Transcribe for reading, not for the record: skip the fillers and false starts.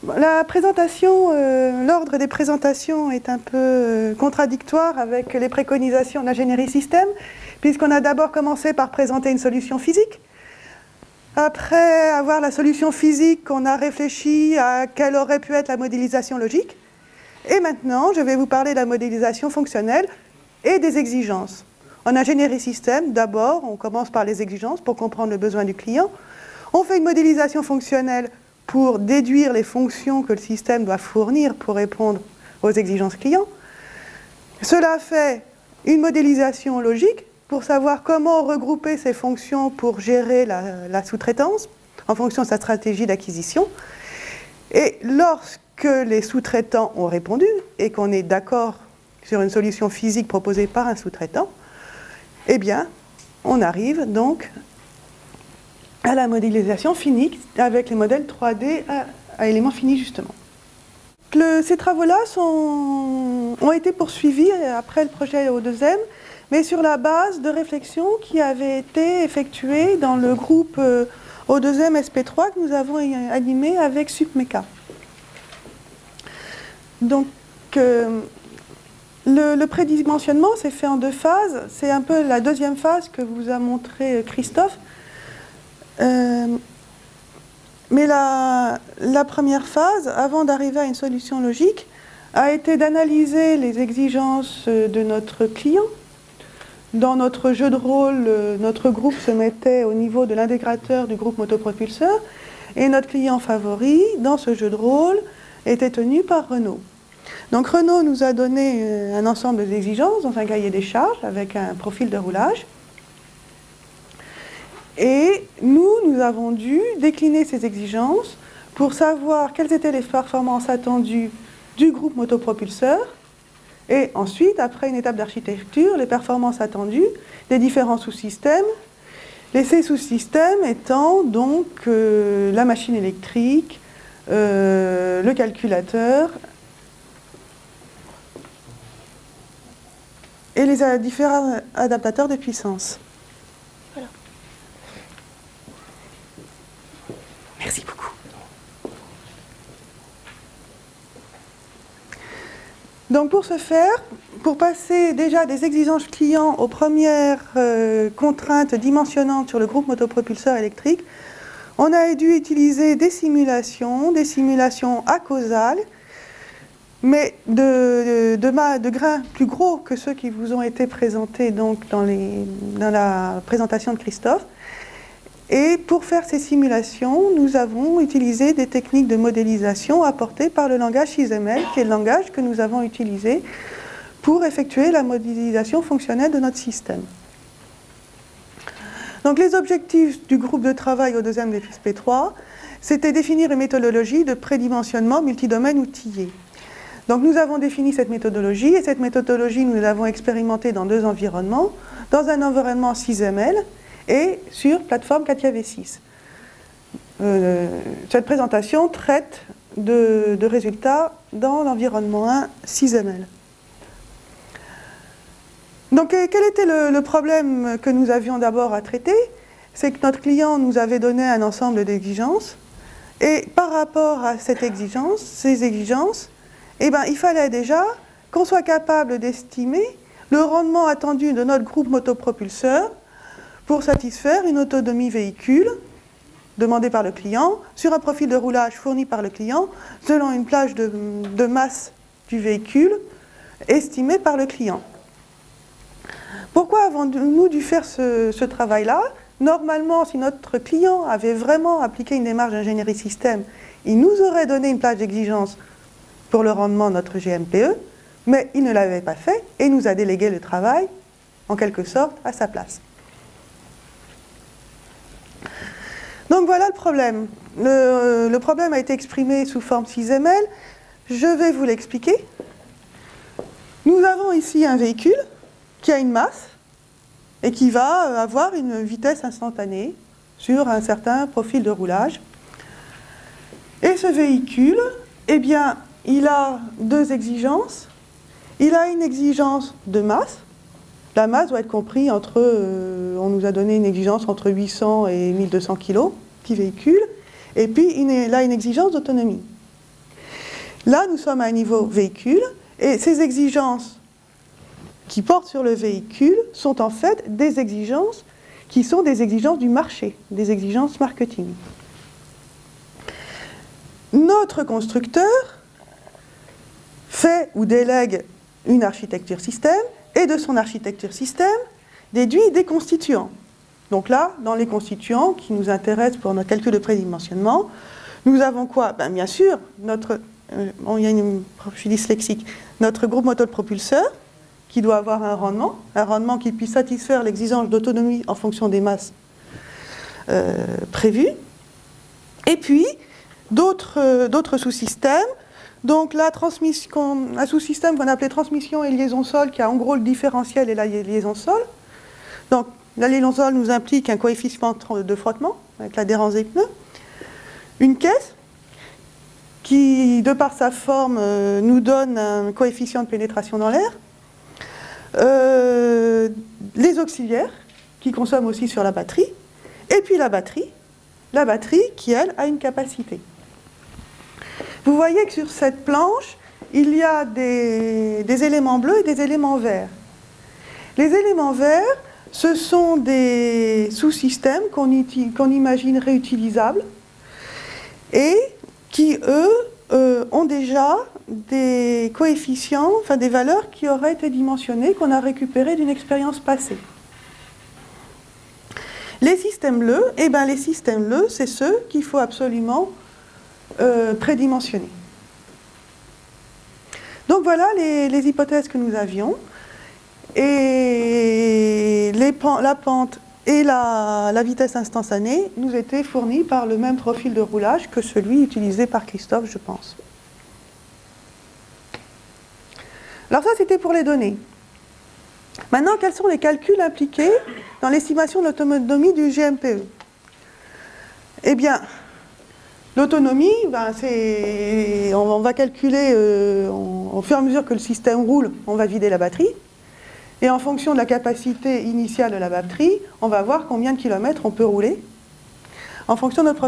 La présentation, l'ordre des présentations est un peu contradictoire avec les préconisations d'ingénierie système, puisqu'on a d'abord commencé par présenter une solution physique. Après avoir la solution physique, on a réfléchi à quelle aurait pu être la modélisation logique. Et maintenant, je vais vous parler de la modélisation fonctionnelle et des exigences. En ingénierie système, d'abord, on commence par les exigences pour comprendre le besoin du client. On fait une modélisation fonctionnelle pour déduire les fonctions que le système doit fournir pour répondre aux exigences clients. Cela fait une modélisation logique pour savoir comment regrouper ces fonctions pour gérer la sous-traitance en fonction de sa stratégie d'acquisition. Et lorsque les sous-traitants ont répondu et qu'on est d'accord sur une solution physique proposée par un sous-traitant, eh bien, on arrive donc à la modélisation finie avec les modèles 3D à éléments finis justement. Ces travaux-là ont été poursuivis après le projet O2M, mais sur la base de réflexions qui avaient été effectuées dans le groupe O2M SP3 que nous avons animé avec SupMeca. Donc, le prédimensionnement s'est fait en deux phases. C'est un peu la deuxième phase que vous a montré Christophe. Mais la première phase, avant d'arriver à une solution logique, a été d'analyser les exigences de notre client. Dans notre jeu de rôle, notre groupe se mettait au niveau de l'intégrateur du groupe motopropulseur et notre client favori, dans ce jeu de rôle, était tenu par Renault. Donc Renault nous a donné un ensemble d'exigences dans un cahier des charges avec un profil de roulage. Et nous avons dû décliner ces exigences pour savoir quelles étaient les performances attendues du groupe motopropulseur et ensuite, après une étape d'architecture, les performances attendues des différents sous-systèmes. Ces sous-systèmes étant donc la machine électrique, le calculateur et les différents adaptateurs de puissance. Voilà. Merci beaucoup. Donc pour ce faire, pour passer déjà des exigences clients aux premières contraintes dimensionnantes sur le groupe motopropulseur électrique, on a dû utiliser des simulations acausales, mais de grains plus gros que ceux qui vous ont été présentés donc, dans la présentation de Christophe. Et pour faire ces simulations, nous avons utilisé des techniques de modélisation apportées par le langage XML, qui est le langage que nous avons utilisé pour effectuer la modélisation fonctionnelle de notre système. Donc les objectifs du groupe de travail au deuxième des SP3, c'était définir une méthodologie de prédimensionnement multidomaine outillé. Donc nous avons défini cette méthodologie, et cette méthodologie, nous l'avons expérimentée dans deux environnements, dans un environnement 6ML, et sur plateforme CATIA V6. Cette présentation traite de résultats dans l'environnement 1 6ML. Donc quel était le problème que nous avions d'abord à traiter? C'est que notre client nous avait donné un ensemble d'exigences, et par rapport à ces exigences, eh ben, il fallait déjà qu'on soit capable d'estimer le rendement attendu de notre groupe motopropulseur pour satisfaire une autonomie véhicule demandée par le client sur un profil de roulage fourni par le client selon une plage de masse du véhicule estimée par le client. Pourquoi avons-nous dû faire ce travail-là? Normalement, si notre client avait vraiment appliqué une démarche d'ingénierie système, il nous aurait donné une plage d'exigence pour le rendement de notre GMPE, mais il ne l'avait pas fait et nous a délégué le travail, en quelque sorte, à sa place. Donc voilà le problème. Le problème a été exprimé sous forme 6ML. Je vais vous l'expliquer. Nous avons ici un véhicule qui a une masse et qui va avoir une vitesse instantanée sur un certain profil de roulage. Et ce véhicule, eh bien, il a deux exigences. Il a une exigence de masse. La masse doit être comprise entre, on nous a donné une exigence entre 800 et 1200 kg, petit véhicule, et puis il a une exigence d'autonomie. Là, nous sommes à un niveau véhicule, et ces exigences qui portent sur le véhicule sont en fait des exigences qui sont des exigences du marché, des exigences marketing. Notre constructeur fait ou délègue une architecture système, et de son architecture système déduit des constituants. Donc là, dans les constituants qui nous intéressent pour notre calcul de prédimensionnement, nous avons quoi? Ben, bien sûr, je suis dyslexique, notre groupe moteur de propulseur, qui doit avoir un rendement qui puisse satisfaire l'exigence d'autonomie en fonction des masses prévues. Et puis, d'autres sous-systèmes. Donc, un sous-système qu'on appelait transmission et liaison sol, qui a en gros le différentiel et la liaison sol. Donc, la liaison sol nous implique un coefficient de frottement, avec l'adhérence des pneus. Une caisse, qui, de par sa forme, nous donne un coefficient de pénétration dans l'air. Les auxiliaires, qui consomment aussi sur la batterie. Et puis la batterie qui, elle, a une capacité. Vous voyez que sur cette planche, il y a des éléments bleus et des éléments verts. Les éléments verts, ce sont des sous-systèmes qu'on imagine réutilisables et qui, eux, ont déjà des coefficients, enfin des valeurs qui auraient été dimensionnées, qu'on a récupérées d'une expérience passée. Les systèmes bleus, c'est ceux qu'il faut absolument prédimensionner. Donc voilà les hypothèses que nous avions. Et la pente et la vitesse instantanée nous étaient fournies par le même profil de roulage que celui utilisé par Christophe, je pense. Alors ça, c'était pour les données. Maintenant, quels sont les calculs impliqués dans l'estimation de l'autonomie du GMPE? Eh bien, l'autonomie, on va calculer, au fur et à mesure que le système roule, on va vider la batterie. Et en fonction de la capacité initiale de la batterie, on va voir combien de kilomètres on peut rouler. En fonction de notre